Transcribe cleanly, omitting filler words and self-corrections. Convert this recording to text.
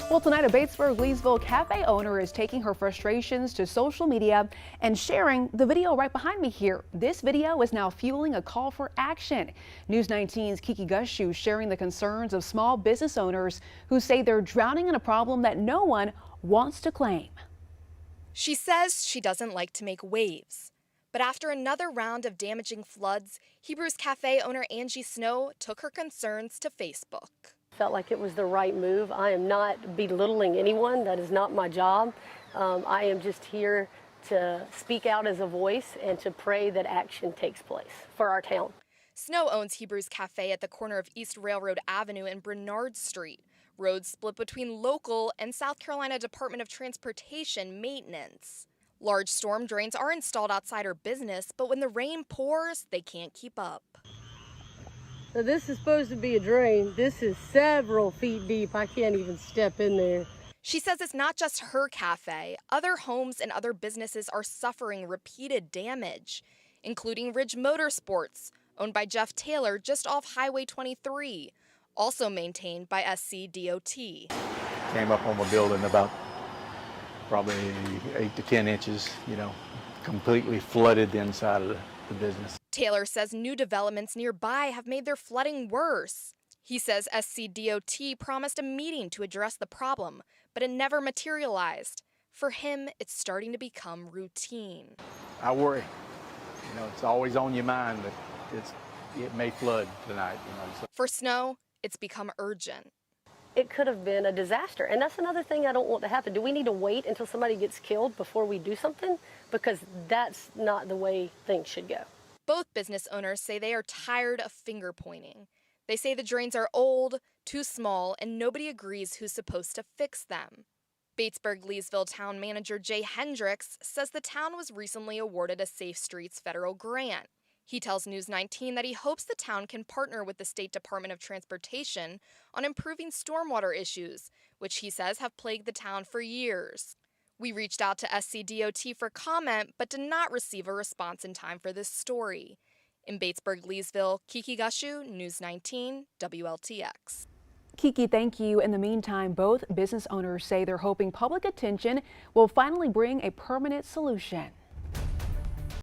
Well, tonight, a Batesburg-Leesville cafe owner is taking her frustrations to social media and sharing the video right behind me here. This video is now fueling a call for action. News 19's Kiki Gushu sharing the concerns of small business owners who say they're drowning in a problem that no one wants to claim. She says she doesn't like to make waves. But after another round of damaging floods, Hebrews Cafe owner Angie Snow took her concerns to Facebook. Felt like it was the right move. I am not belittling anyone. That is not my job. I am just here to speak out as a voice and to pray that action takes place for our town. Snow owns Hebrews Cafe at the corner of East Railroad Avenue and Bernard Street. Roads split between local and South Carolina Department of Transportation maintenance. Large storm drains are installed outside her business, but when the rain pours, they can't keep up. So this is supposed to be a drain. This is several feet deep. I can't even step in there. She says it's not just her cafe. Other homes and other businesses are suffering repeated damage, including Ridge Motorsports, owned by Jeff Taylor just off Highway 23, also maintained by SCDOT. Came up on my building about probably 8 to 10 inches, completely flooded the inside of the business. Taylor says new developments nearby have made their flooding worse. He says SCDOT promised a meeting to address the problem, but it never materialized. For him, it's starting to become routine. I worry. It's always on your mind that it may flood tonight. For Snow, it's become urgent. It could have been a disaster, and that's another thing I don't want to happen. Do we need to wait until somebody gets killed before we do something? Because that's not the way things should go. Both business owners say they are tired of finger pointing. They say the drains are old, too small, and nobody agrees who's supposed to fix them. Batesburg-Leesville town manager Jay Hendricks says the town was recently awarded a Safe Streets federal grant. He tells News 19 that he hopes the town can partner with the State Department of Transportation on improving stormwater issues, which he says have plagued the town for years. We reached out to SCDOT for comment, but did not receive a response in time for this story. In Batesburg-Leesville, Kiki Gushu, News 19, WLTX. Kiki, thank you. In the meantime, both business owners say they're hoping public attention will finally bring a permanent solution.